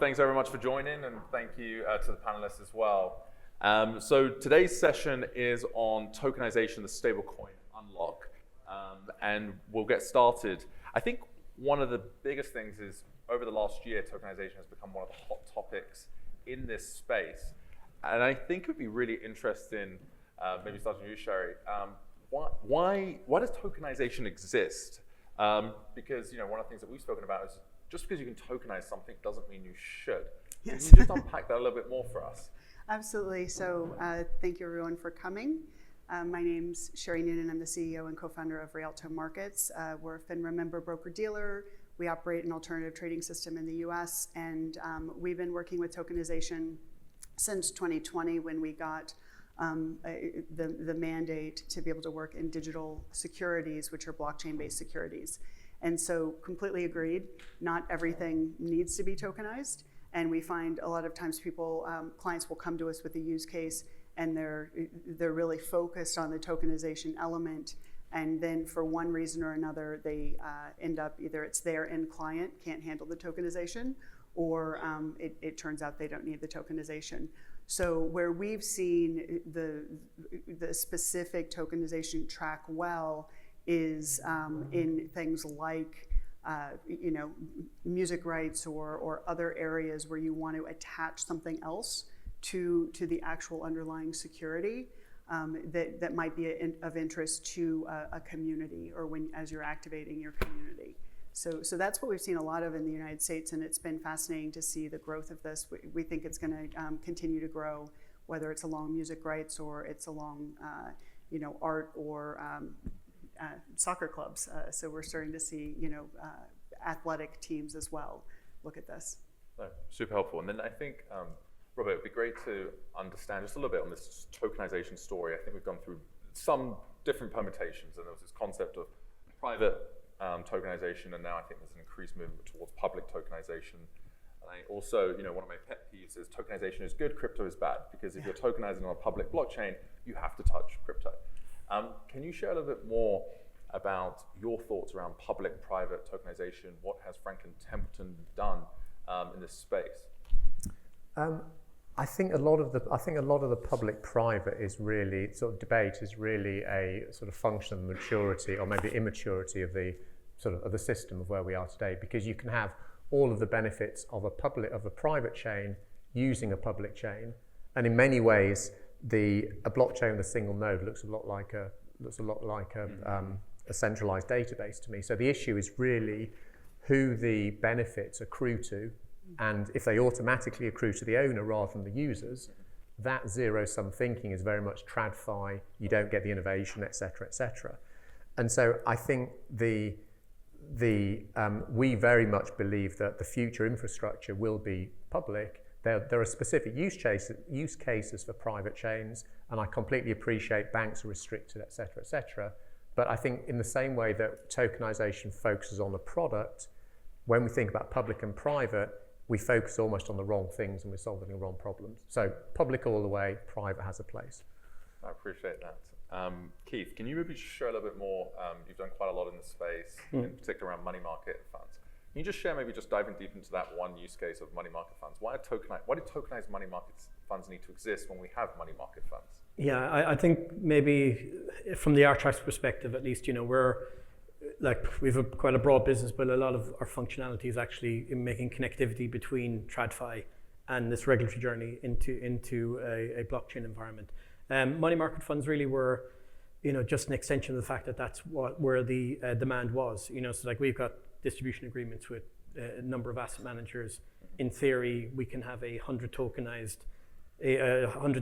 Thanks very much for joining, and thank you to the panelists as well. So today's session is on tokenization, the stablecoin unlock, and we'll get started. I think one of the biggest things is over the last year, tokenization has become one of the hot topics in this space. And I think it would be really interesting, maybe starting with you, Sherry, why does tokenization exist? Because one of the things that we've spoken about is just because you can tokenize something doesn't mean you should. Yes. Can you just unpack that a little bit more for us? Absolutely. So thank you everyone for coming. My name's Sherry Noonan. I'm the CEO and co-founder of Realto Markets. We're a FINRA member broker-dealer. We operate an alternative trading system in the US, and we've been working with tokenization since 2020 when we got the mandate to be able to work in digital securities, which are blockchain-based securities. And so completely agreed, not everything needs to be tokenized. And we find a lot of times clients will come to us with a use case and they're really focused on the tokenization element. And then for one reason or another, they end up either it's their end client can't handle the tokenization, or it turns out they don't need the tokenization. So where we've seen the specific tokenization track well is in things like music rights or other areas where you want to attach something else to the actual underlying security that might be of interest to a community, or as you're activating your community. So that's what we've seen a lot of in the United States, and it's been fascinating to see the growth of this. We think it's going to continue to grow, whether it's along music rights or it's along art or soccer clubs. So we're starting to see athletic teams as well look at this. No, super helpful. And then I think, Robert, it'd be great to understand just a little bit on this tokenization story. I think we've gone through some different permutations, and there was this concept of private tokenization, and now I think there's an increased movement towards public tokenization. And I also, one of my pet peeves is tokenization is good, crypto is bad, because if you're tokenizing on a public blockchain, you have to touch crypto. Can you share a little bit more about your thoughts around public-private tokenization? What has Franklin Templeton done in this space? I think a lot of the public-private debate is really a sort of function of maturity, or maybe immaturity of the system of where we are today. Because you can have all of the benefits of a private chain using a public chain, and in many ways, a blockchain with a single node looks a lot like a centralized database to me. So the issue is really who the benefits accrue to, and if they automatically accrue to the owner rather than the users, that zero-sum thinking is very much TradFi. You don't get the innovation, et cetera, et cetera. And so I think we very much believe that the future infrastructure will be public. There are specific use cases for private chains, and I completely appreciate banks are restricted, et cetera, et cetera. But I think in the same way that tokenization focuses on the product, when we think about public and private, we focus almost on the wrong things and we're solving the wrong problems. So public all the way, private has a place. I appreciate that. Keith, can you maybe share a little bit more? You've done quite a lot in this space, in particular around money market funds. Can you just diving deep into that one use case of money market funds? Why do tokenized money market funds need to exist when we have money market funds? Yeah, I think maybe from the Archax perspective, at least, we've quite a broad business, but a lot of our functionality is actually in making connectivity between TradFi and this regulatory journey into a blockchain environment. Money market funds really were, just an extension of the fact that that's where the demand was. So we've got distribution agreements with a number of asset managers. In theory, we can have 100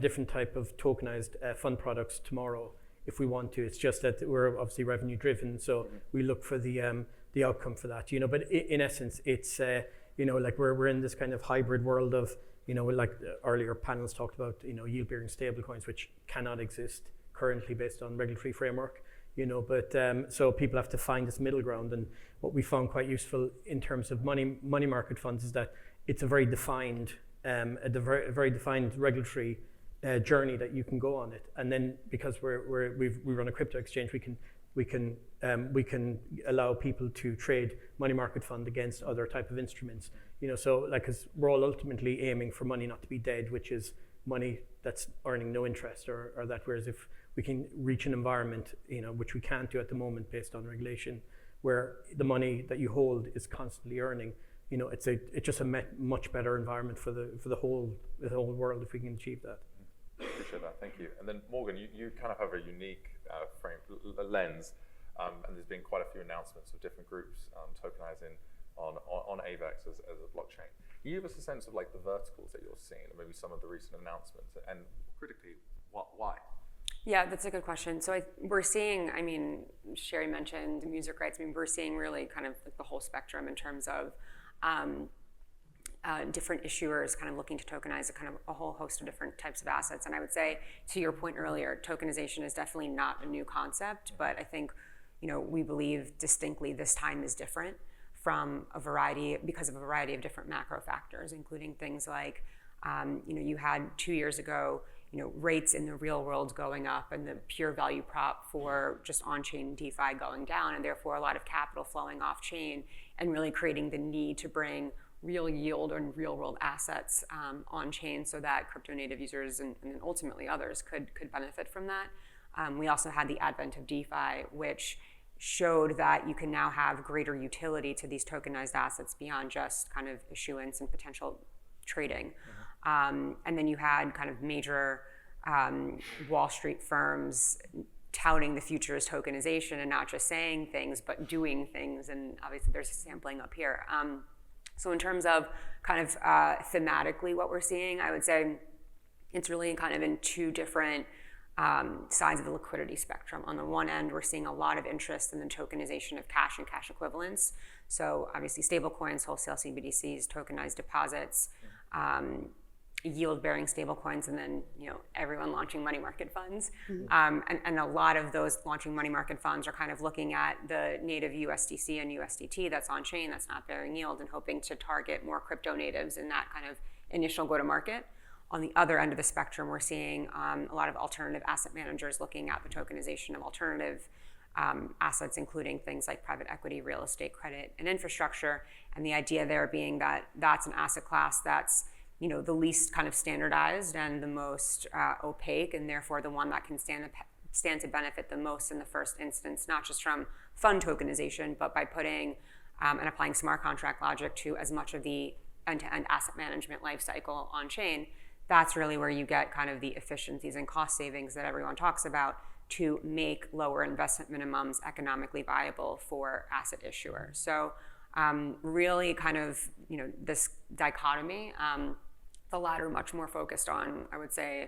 different type of tokenized fund products tomorrow if we want to. It's just that we're obviously revenue driven, so we look for the outcome for that. But in essence, it's we're in this kind of hybrid world of like earlier panels talked about, yield bearing stablecoins, which cannot exist currently based on regulatory framework. But so people have to find this middle ground, and what we found quite useful in terms of money market funds is that it's a very defined regulatory journey that you can go on it, and then because we run a crypto exchange, we can allow people to trade money market fund against other type of instruments. So like, 'cause we're all ultimately aiming for money not to be dead, which is money that's earning no interest or that. Whereas if we can reach an environment, which we can't do at the moment based on regulation, where the money that you hold is constantly earning, it's just a much better environment for the whole world if we can achieve that. Appreciate that, thank you. And then Morgan, you kind of have a unique lens, and there's been quite a few announcements of different groups tokenizing on AVAX as a blockchain. Can you give us a sense of like the verticals that you're seeing, and maybe some of the recent announcements, and critically, why? Yeah, that's a good question. So we're seeing, Sherry mentioned music rights. We're seeing really kind of like the whole spectrum in terms of different issuers kind of looking to tokenize a whole host of different types of assets. And I would say, to your point earlier, tokenization is definitely not a new concept, but I think, we believe distinctly this time is different because of a variety of different macro factors, including things like, you had 2 years ago, rates in the real world going up and the pure value prop for just on-chain DeFi going down, and therefore a lot of capital flowing off-chain and really creating the need to bring real yield and real world assets on-chain so that crypto native users and then ultimately others could benefit from that. We also had the advent of DeFi, which showed that you can now have greater utility to these tokenized assets beyond just kind of issuance and potential trading. And then you had kind of major Wall Street firms touting the future as tokenization and not just saying things, but doing things. And obviously there's sampling up here. So in terms of kind of thematically what we're seeing, I would say it's really kind of in two different sides of the liquidity spectrum. On the one end, we're seeing a lot of interest in the tokenization of cash and cash equivalents. So obviously stablecoins, wholesale CBDCs, tokenized deposits, yield-bearing stablecoins, and then everyone launching money market funds. And a lot of those launching money market funds are kind of looking at the native USDC and USDT that's on chain, that's not bearing yield, and hoping to target more crypto natives in that kind of initial go-to-market. On the other end of the spectrum, we're seeing a lot of alternative asset managers looking at the tokenization of alternative assets, including things like private equity, real estate, credit, and infrastructure. And the idea there being that that's an asset class that's the least kind of standardized and the most opaque, and therefore the one that can stand to benefit the most in the first instance, not just from fund tokenization, but by putting and applying smart contract logic to as much of the end-to-end asset management lifecycle on chain. That's really where you get kind of the efficiencies and cost savings that everyone talks about to make lower investment minimums economically viable for asset issuers. So really kind of, this dichotomy, the latter much more focused on, I would say,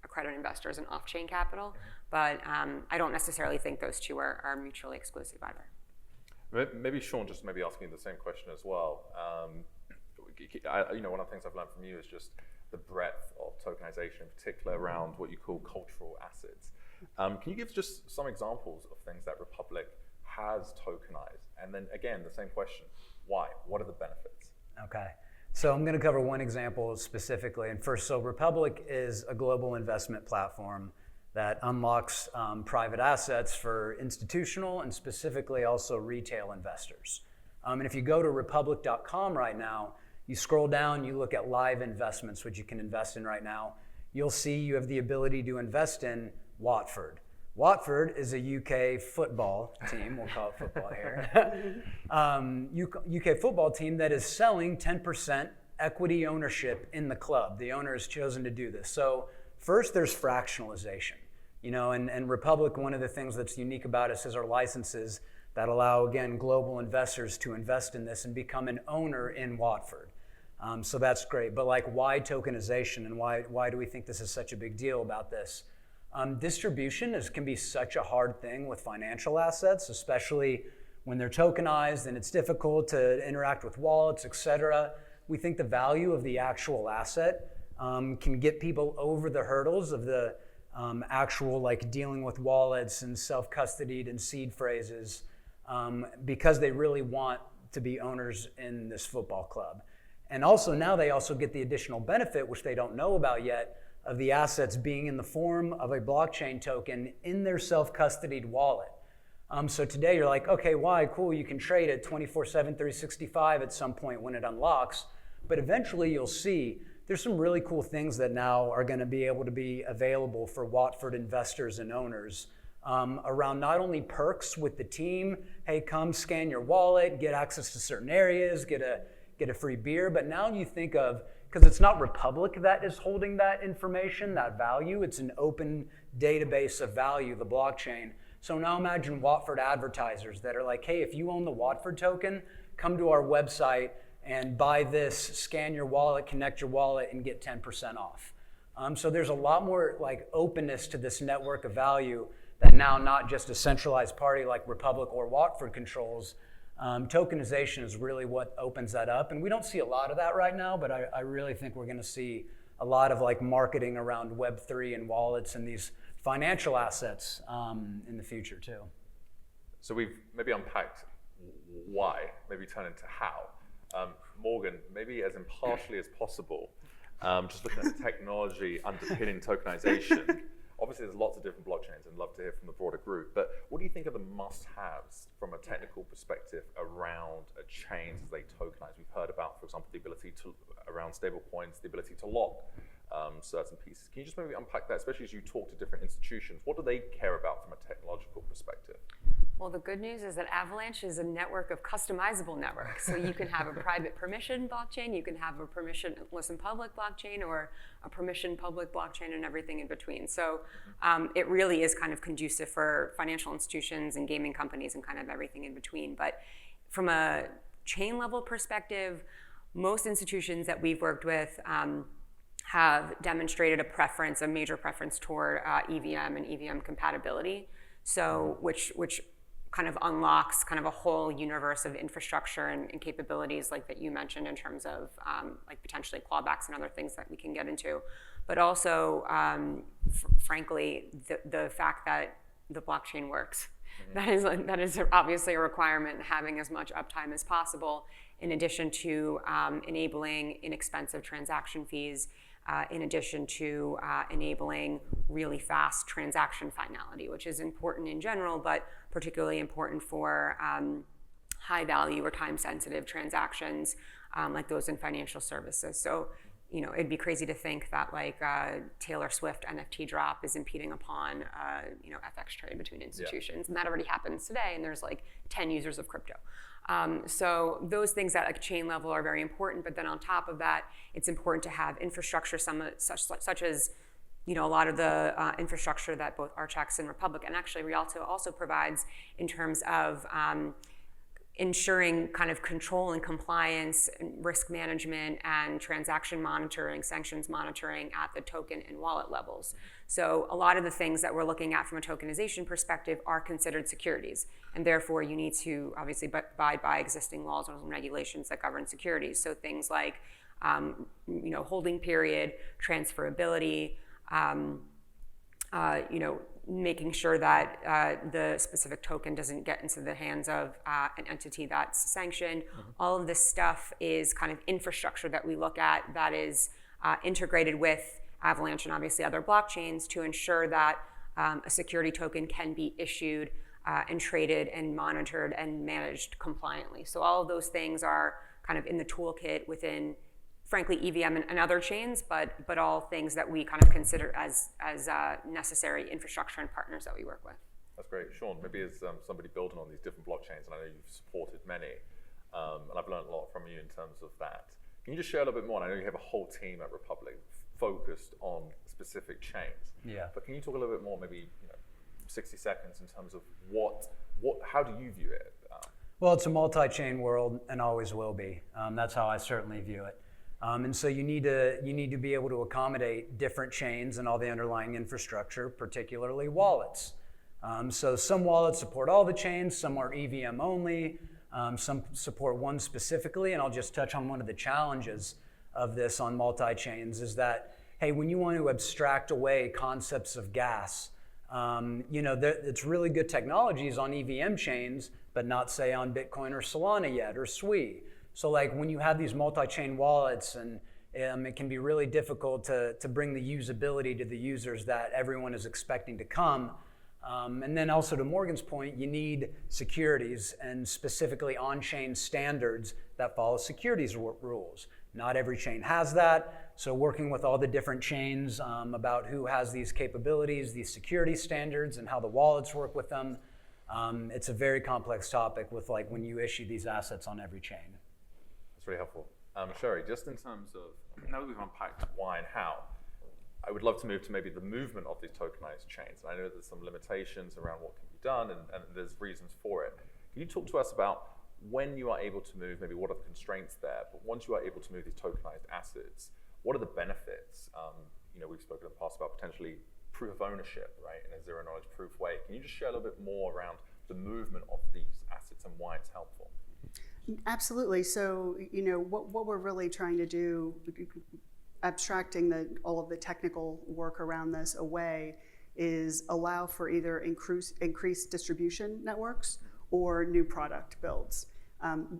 accredited investors and off-chain capital. But I don't necessarily think those two are mutually exclusive either. Maybe Sean, just maybe asking the same question as well. One of the things I've learned from you is just the breadth of tokenization, in particular around what you call cultural assets. Can you give just some examples of things that Republic has tokenized? And then again, the same question, why? What are the benefits? Okay. So I'm going to cover one example specifically. And first, so Republic is a global investment platform that unlocks private assets for institutional and specifically also retail investors. And if you go to republic.com right now, you scroll down, you look at live investments, which you can invest in right now. You'll see you have the ability to invest in Watford. Watford is a UK football team, we'll call it football here. UK football team that is selling 10% equity ownership in the club. The owner has chosen to do this. So first there's fractionalization. And Republic, one of the things that's unique about us is our licenses that allow, again, global investors to invest in this and become an owner in Watford. So that's great. But why tokenization, and why do we think this is such a big deal about this? Distribution can be such a hard thing with financial assets, especially when they're tokenized and it's difficult to interact with wallets, et cetera. We think the value of the actual asset can get people over the hurdles of the actual dealing with wallets and self-custodied and seed phrases because they really want to be owners in this football club. And also now they also get the additional benefit, which they don't know about yet, of the assets being in the form of a blockchain token in their self-custodied wallet. So today you're like, okay, why? Cool, you can trade it 24/7, 365 at some point when it unlocks. But eventually you'll see there's some really cool things that now are going to be able to be available for Watford investors and owners around not only perks with the team, hey, come scan your wallet, get access to certain areas, get a free beer. But now you think of, because it's not Republic that is holding that information, that value, it's an open database of value, the blockchain. So now imagine Watford advertisers that are like, hey, if you own the Watford token, come to our website and buy this, scan your wallet, connect your wallet, and get 10% off. So there's a lot more like openness to this network of value that now not just a centralized party like Republic or Watford controls. Tokenization is really what opens that up. And we don't see a lot of that right now, but I really think we're gonna see a lot of like marketing around Web3 and wallets and these financial assets in the future too. So we've maybe unpacked why, maybe turn into how. Morgan, maybe as impartially as possible, just looking at the technology underpinning tokenization. Obviously, there's lots of different blockchains, and love to hear from the broader group. But what do you think are the must-haves from a technical perspective around chains as they tokenize? We've heard about, for example, the ability to around stablecoins, the ability to lock certain pieces. Can you just maybe unpack that, especially as you talk to different institutions? What do they care about from a technological perspective? Well, the good news is that Avalanche is a network of customizable networks. So you can have a private permission blockchain, you can have a permissionless and public blockchain, or a permission public blockchain, and everything in between. So it really is kind of conducive for financial institutions and gaming companies and kind of everything in between. But from a chain level perspective, most institutions that we've worked with have demonstrated a major preference toward EVM and EVM compatibility. So which kind of unlocks kind of a whole universe of infrastructure and capabilities like that you mentioned in terms of like potentially clawbacks and other things that we can get into. But also, frankly, the fact that the blockchain works. That is obviously a requirement, having as much uptime as possible, in addition to enabling inexpensive transaction fees, in addition to enabling really fast transaction finality, which is important in general, but particularly important for high value or time sensitive transactions like those in financial services. So, you know, it'd be crazy to think that like Taylor Swift NFT drop is impeding upon FX trade between institutions. And that already happens today, and there's like 10 users of crypto. So those things at like chain level are very important, but then on top of that, it's important to have infrastructure such as, you know, a lot of the infrastructure that both Archax and Republic, and actually Realto also provides, in terms of ensuring kind of control and compliance, and risk management, and transaction monitoring, sanctions monitoring at the token and wallet levels. So a lot of the things that we're looking at from a tokenization perspective are considered securities, and therefore you need to obviously abide by existing laws and regulations that govern securities. So things like holding period, transferability, making sure that the specific token doesn't get into the hands of an entity that's sanctioned. All of this stuff is kind of infrastructure that we look at that is integrated with Avalanche and obviously other blockchains to ensure that a security token can be issued and traded and monitored and managed compliantly. So all of those things are kind of in the toolkit within, frankly, EVM and other chains, but all things that we kind of consider as necessary infrastructure and partners that we work with. That's great. Sean, maybe as somebody building on these different blockchains, and I know you've supported many, and I've learned a lot from you in terms of that. Can you just share a little bit more? And I know you have a whole team at Republic focused on specific chains. Yeah. But can you talk a little bit more, maybe 60 seconds, in terms of how do you view it? Well, it's a multi-chain world and always will be. That's how I certainly view it. And so you need to be able to accommodate different chains and all the underlying infrastructure, particularly wallets. So some wallets support all the chains, some are EVM only, some support one specifically, and I'll just touch on one of the challenges of this on multi-chains is that, hey, when you want to abstract away concepts of gas, it's really good technologies on EVM chains, but not say on Bitcoin or Solana yet, or SWI. So like when you have these multi-chain wallets, and it can be really difficult to bring the usability to the users that everyone is expecting to come. And then also to Morgan's point, you need securities and specifically on-chain standards that follow securities rules. Not every chain has that, so working with all the different chains about who has these capabilities, these security standards, and how the wallets work with them, it's a very complex topic with like when you issue these assets on every chain. That's really helpful. Sherry, just in terms of, now that we've unpacked why and how, I would love to move to maybe the movement of these tokenized chains. And I know there's some limitations around what can be done and there's reasons for it. Can you talk to us about when you are able to move, maybe what are the constraints there, but once you are able to move these tokenized assets, what are the benefits? We've spoken in the past about potentially proof of ownership, right, in a zero knowledge proof way. Can you just share a little bit more around the movement of these assets and why it's helpful? Absolutely. So, what we're really trying to do, abstracting all of the technical work around this away, is allow for either increased distribution networks or new product builds.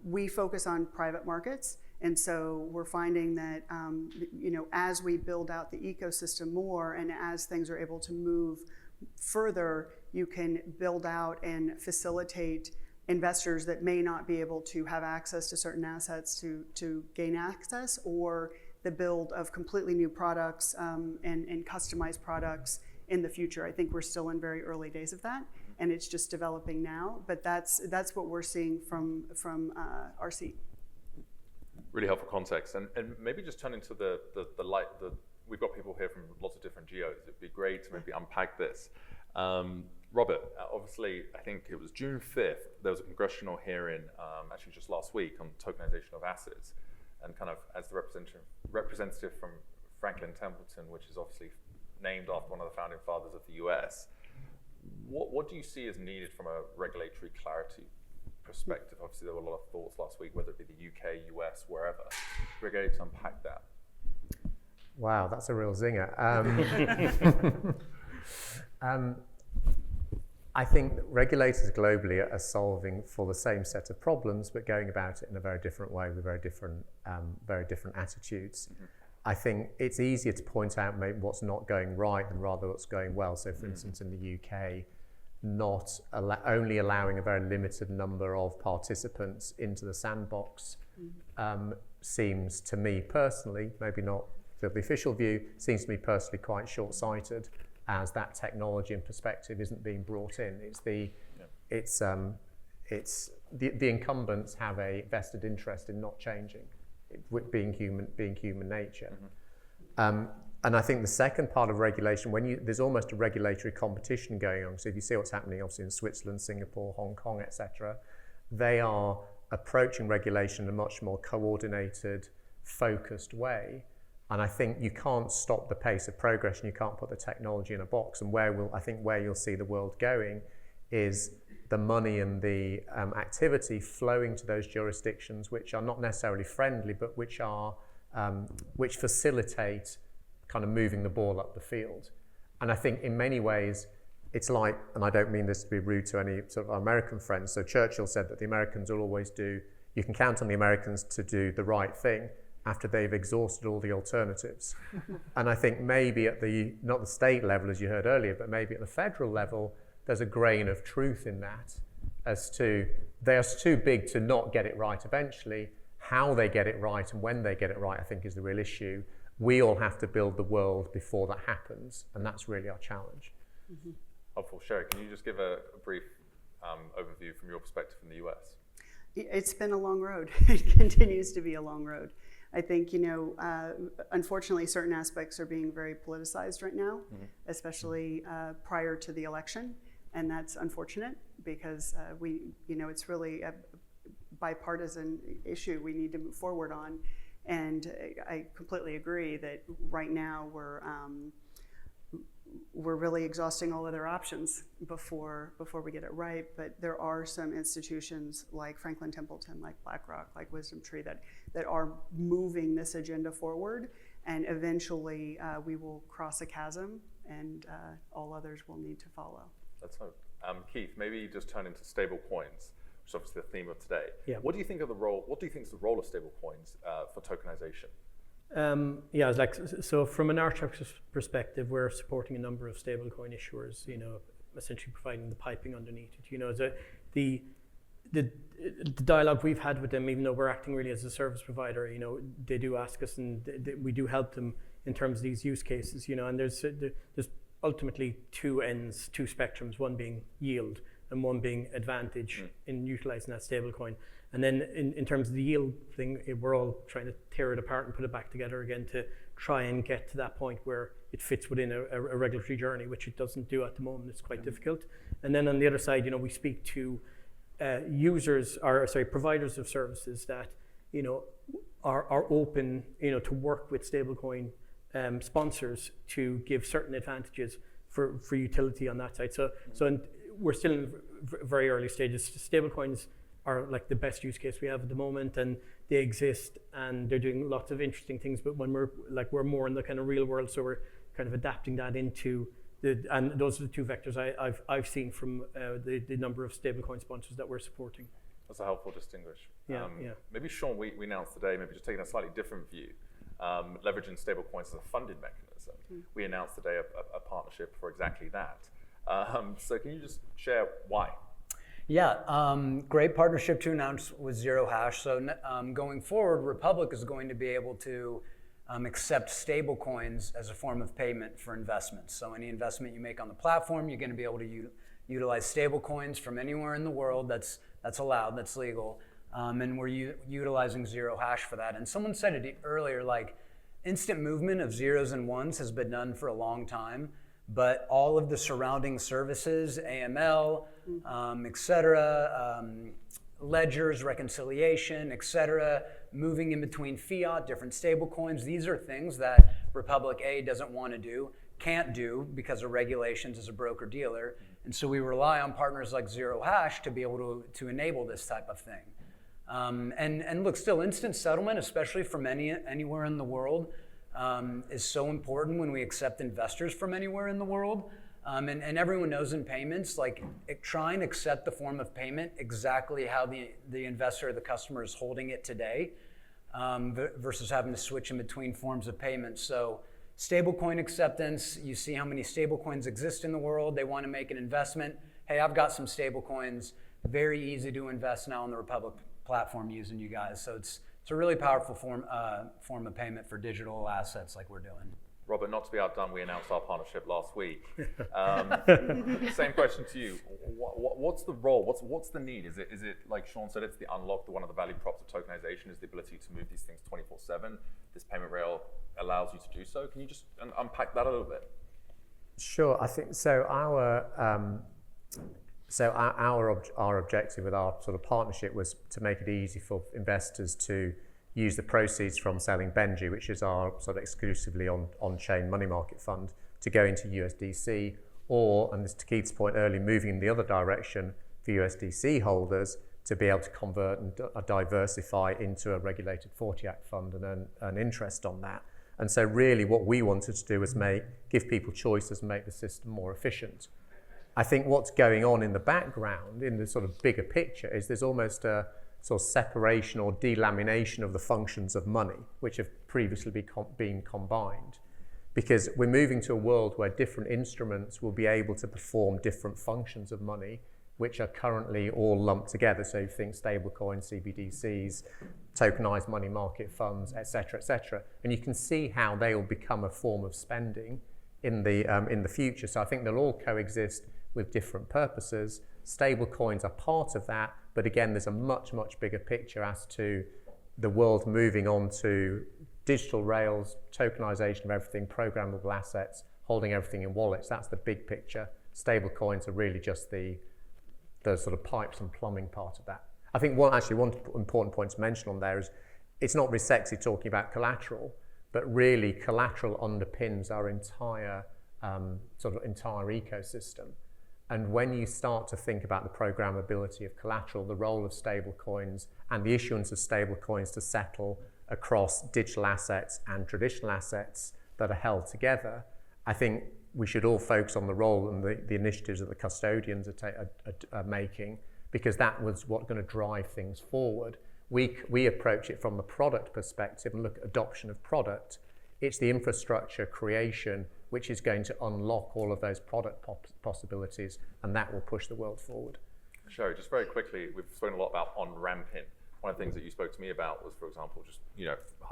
We focus on private markets, and so we're finding that as we build out the ecosystem more and as things are able to move further, you can build out and facilitate investors that may not be able to have access to certain assets to gain access, or the build of completely new products and customized products in the future. I think we're still in very early days of that, and it's just developing now. But that's what we're seeing from our seat. Really helpful context, and maybe just turn into we've got people here from lots of different geos. It'd be great to maybe unpack this. Robert, obviously, I think it was June 5th, there was a congressional hearing, actually just last week, on tokenization of assets. And kind of as the representative from Franklin Templeton, which is obviously named after one of the founding fathers of the US, what do you see as needed from a regulatory clarity perspective? Obviously, there were a lot of thoughts last week, whether it be the UK, US, wherever. We're going to unpack that. Wow, that's a real zinger. I think regulators globally are solving for the same set of problems, but going about it in a very different way with very different attitudes. Mm-hmm. I think it's easier to point out maybe what's not going right than rather what's going well. So, for instance, in the UK, only allowing a very limited number of participants into the sandbox seems to me personally, maybe not the official view, seems to me personally quite short-sighted, as that technology and perspective isn't being brought in. The incumbents have a vested interest in not changing, being human nature. Mm-hmm. And I think the second part of regulation, there's almost a regulatory competition going on. So if you see what's happening obviously in Switzerland, Singapore, Hong Kong, etc., they are approaching regulation in a much more coordinated, focused way. And I think you can't stop the pace of progression. You can't put the technology in a box. And where you'll see the world going is the money and the activity flowing to those jurisdictions which are not necessarily friendly, but which facilitate kind of moving the ball up the field. And I think in many ways it's like, and I don't mean this to be rude to any sort of our American friends. So Churchill said that the Americans will always you can count on the Americans to do the right thing after they've exhausted all the alternatives. And I think maybe at not the state level, as you heard earlier, but maybe at the federal level, there's a grain of truth in that as to they are too big to not get it right eventually. How they get it right and when they get it right, I think, is the real issue. We all have to build the world before that happens, and that's really our challenge. Mm-hmm. Helpful. Sherry, can you just give a brief overview from your perspective in the US? It's been a long road. It continues to be a long road. I think, unfortunately, certain aspects are being very politicized right now, mm-hmm. especially prior to the election. And that's unfortunate because it's really a bipartisan issue we need to move forward on. And I completely agree that right now we're really exhausting all other options before we get it right. But there are some institutions like Franklin Templeton, like BlackRock, like WisdomTree that are moving this agenda forward, and eventually we will cross a chasm, and all others will need to follow. Let's hope. Keith, maybe just turn into stable coins, which is obviously the theme of today. Yeah. What do you think is the role of stable coins for tokenization? So from an Archax perspective, we're supporting a number of stablecoin issuers, essentially providing the piping underneath it. You know, the dialogue we've had with them, even though we're acting really as a service provider, you know, they do ask us, and we do help them in terms of these use cases. You know, and there's ultimately two ends, two spectrums, one being yield and one being advantage in utilizing that stablecoin. And then in terms of the yield thing, we're all trying to tear it apart and put it back together again to try and get to that point where it fits within a regulatory journey, which it doesn't do at the moment. It's quite difficult. And then on the other side, you know, we speak to providers of services that, you know, are open, you know, to work with stablecoin sponsors to give certain advantages for utility on that side. So we're still in very early stages. Stablecoins are like the best use case we have at the moment, and they exist and they're doing lots of interesting things. But when we're more in the kind of real world, so we're kind of adapting that into and those are the two vectors I've seen from the number of stablecoin sponsors that we're supporting. That's a helpful distinguish. Yeah. Maybe Sean, we announced today, maybe just taking a slightly different view, leveraging stablecoins as a funding mechanism. We announced today a partnership for exactly that. So can you just share why? Yeah, great partnership to announce with Zero Hash. So going forward, Republic is going to be able to accept stablecoins as a form of payment for investments. So any investment you make on the platform, you're going to be able to utilize stablecoins from anywhere in the world. That's allowed, that's legal. And we're utilizing Zero Hash for that. And someone said it earlier, like instant movement of zeros and ones has been done for a long time, but all of the surrounding services, AML, et cetera, ledgers, reconciliation, et cetera, moving in between fiat, different stable coins. These are things that Republic A doesn't want to do, can't do because of regulations as a broker dealer. And so we rely on partners like Zero Hash to be able to enable this type of thing. And look, still instant settlement, especially from anywhere in the world, is so important when we accept investors from anywhere in the world. And everyone knows in payments, like try and accept the form of payment exactly how the investor or the customer is holding it today, versus having to switch in between forms of payment. So stablecoin acceptance, you see how many stablecoins exist in the world. They want to make an investment. Hey, I've got some stablecoins. Very easy to invest now on the Republic platform using you guys. So it's a really powerful form of payment for digital assets like we're doing. Robert, not to be outdone, we announced our partnership last week. Same question to you. What's the role? What's the need? Is it like Sean said, it's the unlock, one of the value props of tokenization is the ability to move these things 24/7. This payment rail allows you to do so. Can you just unpack that a little bit? Sure. I think so. Our objective with our sort of partnership was to make it easy for investors to use the proceeds from selling Benji, which is our sort of exclusively on-chain money market fund, to go into USDC, or, and this to Keith's point earlier, moving in the other direction for USDC holders to be able to convert and diversify into a regulated 40 Act fund and earn interest on that. And so really what we wanted to do was give people choices and make the system more efficient. I think what's going on in the background, in the sort of bigger picture, is there's almost a sort of separation or delamination of the functions of money, which have previously been combined. Because we're moving to a world where different instruments will be able to perform different functions of money, which are currently all lumped together. So you think stablecoins, CBDCs, tokenized money market funds, et cetera, and you can see how they will become a form of spending in the future. So I think they'll all coexist with different purposes. Stablecoins are part of that, but again, there's a much, much bigger picture as to the world moving on to digital rails, tokenization of everything, programmable assets, holding everything in wallets. That's the big picture. Stablecoins are really just the sort of pipes and plumbing part of that. I think one important point to mention on there is it's not really sexy talking about collateral, but really collateral underpins our entire ecosystem. And when you start to think about the programmability of collateral, the role of stablecoins and the issuance of stablecoins to settle across digital assets and traditional assets that are held together, I think we should all focus on the role and the initiatives that the custodians are making, because that was what's going to drive things forward. We approach it from the product perspective and look at adoption of product. It's the infrastructure creation which is going to unlock all of those product possibilities, and that will push the world forward. Sherry, just very quickly, we've spoken a lot about on-ramping. One of the things that you spoke to me about was, for example, just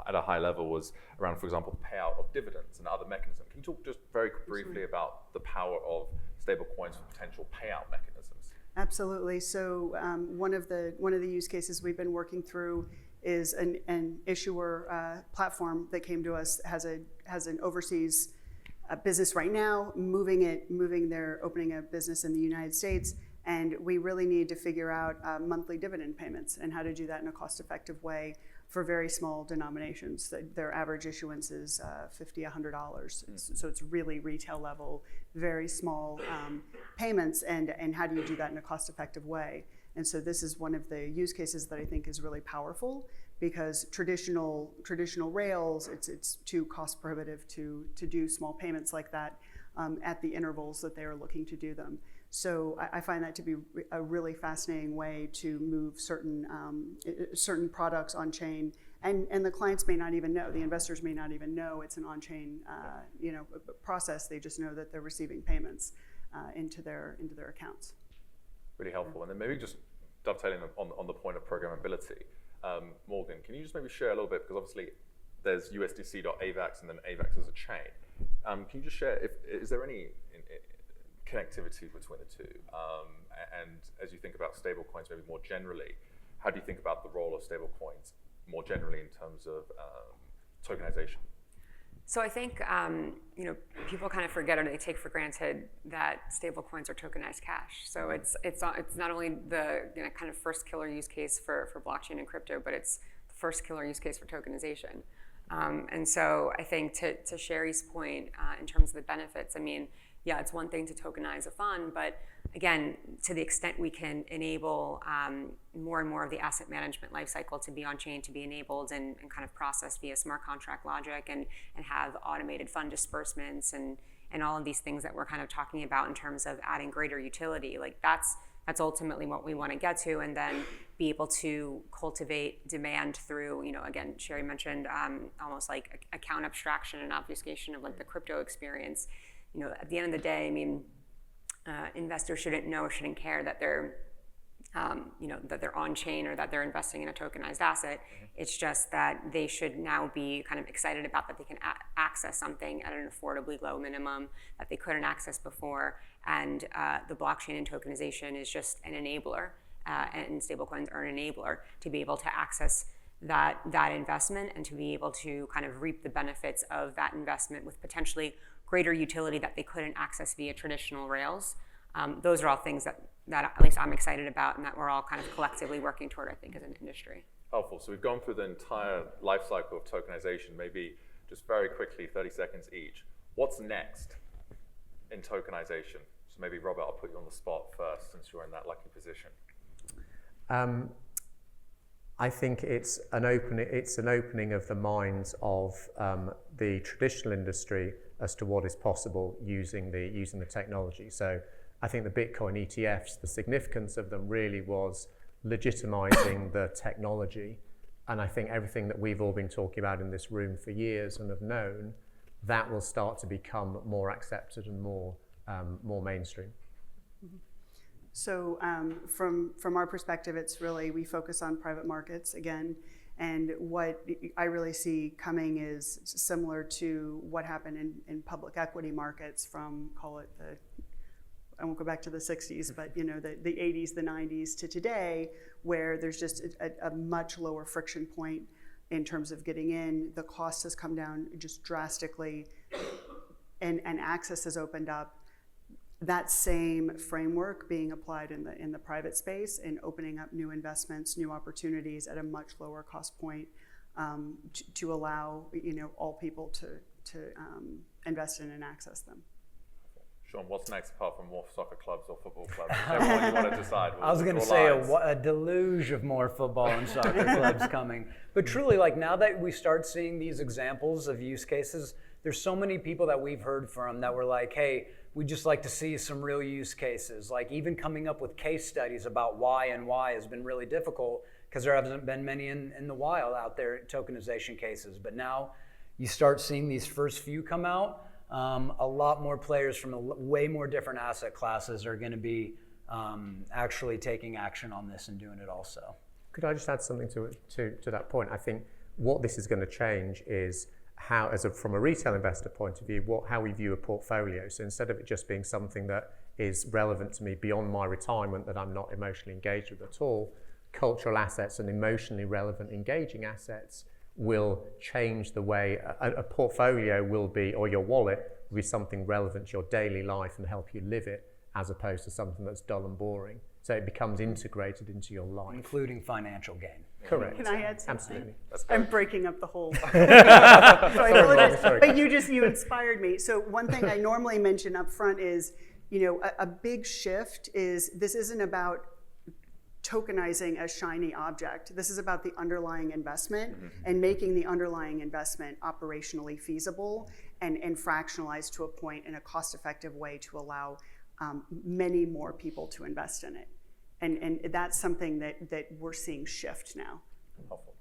at a high level was around, for example, the payout of dividends and other mechanisms. Can you talk just very briefly about the power of stablecoins for potential payout mechanisms? Absolutely. So one of the use cases we've been working through is an issuer platform that came to us, has an overseas business right now, opening a business in the United States, and we really need to figure out monthly dividend payments and how to do that in a cost-effective way for very small denominations. Their average issuance is $50, $100. So it's really retail level, very small payments, and how do you do that in a cost-effective way? And so this is one of the use cases that I think is really powerful, because traditional rails, it's too cost prohibitive to do small payments like that at the intervals that they are looking to do them. So I find that to be a really fascinating way to move certain products on chain, and the clients may not even know, the investors may not even know it's an on-chain process. They just know that they're receiving payments into their accounts. Really helpful. And then maybe just dovetailing on the point of programmability, Morgan, can you just maybe share a little bit, because obviously there's USDC.AVAX and then AVAX as a chain. Can you just share, is there any connectivity between the two? And as you think about stablecoins maybe more generally, how do you think about the role of stablecoins more generally in terms of tokenization? So I think people kind of forget, or they take for granted, that stablecoins are tokenized cash. So it's not only the kind of first killer use case for blockchain and crypto, but it's the first killer use case for tokenization. And so I think to Sherry's point, in terms of the benefits, I mean, yeah, it's one thing to tokenize a fund, but again, to the extent we can enable more and more of the asset management lifecycle to be on chain, to be enabled and kind of processed via smart contract logic, and have automated fund disbursements and all of these things that we're kind of talking about in terms of adding greater utility, like that's ultimately what we want to get to, and then be able to cultivate demand through, again, Sherry mentioned almost like account abstraction and obfuscation of like the crypto experience. At the end of the day, I mean, investors shouldn't know or shouldn't care that they're, that they're on chain or that they're investing in a tokenized asset. It's just that they should now be kind of excited about that they can access something at an affordably low minimum that they couldn't access before. And the blockchain and tokenization is just an enabler, and stablecoins are an enabler to be able to access that investment and to be able to kind of reap the benefits of that investment with potentially greater utility that they couldn't access via traditional rails. Those are all things that at least I'm excited about, and that we're all kind of collectively working toward, I think, as an industry. Helpful. So we've gone through the entire life cycle of tokenization. Maybe just very quickly, 30 seconds each. What's next in tokenization? So maybe, Robert, I'll put you on the spot first, since you're in that lucky position. I think it's an opening of the minds of the traditional industry as to what is possible using the technology. So I think the Bitcoin ETFs, the significance of them really was legitimizing the technology. And I think everything that we've all been talking about in this room for years and have known, that will start to become more accepted and more mainstream. So from our perspective, it's really, we focus on private markets again, and what I really see coming is similar to what happened in public equity markets from, call it I won't go back to the 60s, but the 80s, the 90s to today, where there's just a much lower friction point in terms of getting in. The cost has come down just drastically, and access has opened up. That same framework being applied in the private space and opening up new investments, new opportunities at a much lower cost point to allow all people to invest in and access them. Sean, what's next apart from more soccer clubs or football clubs? Whichever one you want to decide. I was going to say a deluge of more football and soccer clubs coming. But truly, like, now that we start seeing these examples of use cases, there's so many people that we've heard from that were like, hey, we'd just like to see some real use cases. Like, even coming up with case studies about why has been really difficult, because there hasn't been many in the wild out there, tokenization cases. But now you start seeing these first few come out. a lot more players from way more different asset classes are going to be actually taking action on this and doing it also. Could I just add something to that point? I think what this is going to change is how, from a retail investor point of view, how we view a portfolio. So instead of it just being something that is relevant to me beyond my retirement that I'm not emotionally engaged with at all, cultural assets and emotionally relevant engaging assets will change the way a portfolio will be, or your wallet will be something relevant to your daily life and help you live it, as opposed to something that's dull and boring. So it becomes integrated into your life. Including financial gain. Correct. Can I add something? Absolutely. I'm breaking up the whole. So I apologize, Sorry. but you inspired me. So one thing I normally mention up front is, a big shift is this isn't about tokenizing a shiny object. This is about the underlying investment and making the underlying investment operationally feasible and fractionalized to a point in a cost-effective way to allow many more people to invest in it. And that's something that we're seeing shift now. Helpful.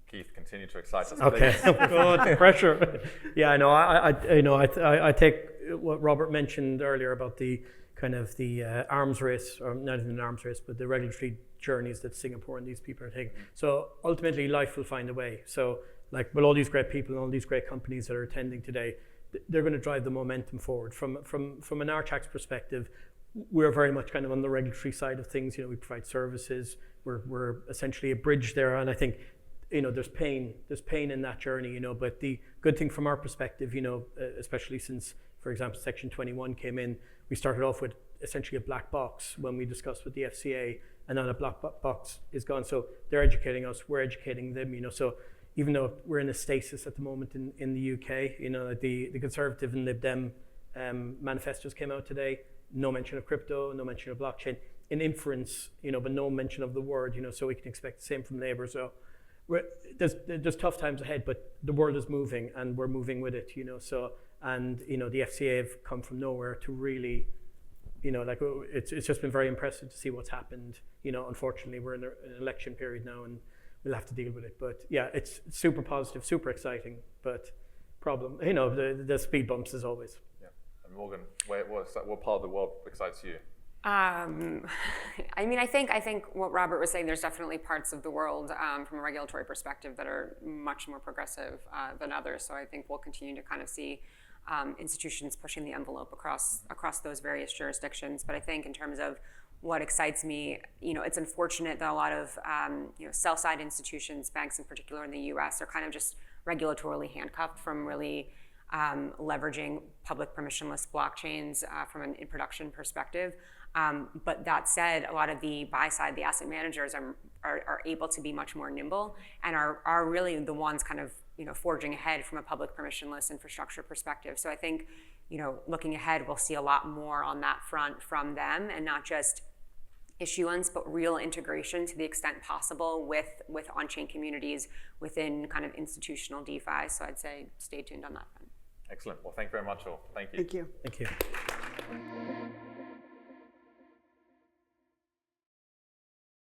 Keith, continue to excite us. Okay. Good pressure. Yeah, I know. I take what Robert mentioned earlier about the kind of the arms race, or not even an arms race, but the regulatory journeys that Singapore and these people are taking. So ultimately, life will find a way. So, like with all these great people and all these great companies that are attending today, they're going to drive the momentum forward. From an Archax perspective, we're very much kind of on the regulatory side of things. We provide services. We're essentially a bridge there, and I think there's pain in that journey. But the good thing from our perspective, especially since, for example, Section 21 came in, we started off with essentially a black box when we discussed with the FCA, and now the black box is gone. So they're educating us, we're educating them. So even though we're in a stasis at the moment in the UK, the Conservative and Lib Dem manifestos came out today. No mention of crypto, no mention of blockchain. In inference, but no mention of the word. So we can expect the same from Labour. So there's tough times ahead, but the world is moving, and we're moving with it. So the FCA have come from nowhere to really, it's just been very impressive to see what's happened. Unfortunately, we're in an election period now, and we'll have to deal with it. But yeah, it's super positive, super exciting, but problem, the speed bumps as always. Yeah. And Morgan, what part of the world excites you? I think what Robert was saying, there's definitely parts of the world from a regulatory perspective that are much more progressive than others. So I think we'll continue to kind of see institutions pushing the envelope across those various jurisdictions. But I think in terms of what excites me, it's unfortunate that a lot of sell-side institutions, banks in particular in the US, are kind of just regulatorily handcuffed from really leveraging public permissionless blockchains from an in-production perspective. But that said, a lot of the buy side, the asset managers are able to be much more nimble and are really the ones kind of forging ahead from a public permissionless infrastructure perspective. So I think looking ahead, we'll see a lot more on that front from them, and not just issuance, but real integration to the extent possible with on-chain communities within kind of institutional DeFi. So I'd say stay tuned on that front. Excellent. Well, thank you very much all. Thank you. Thank you. Thank you.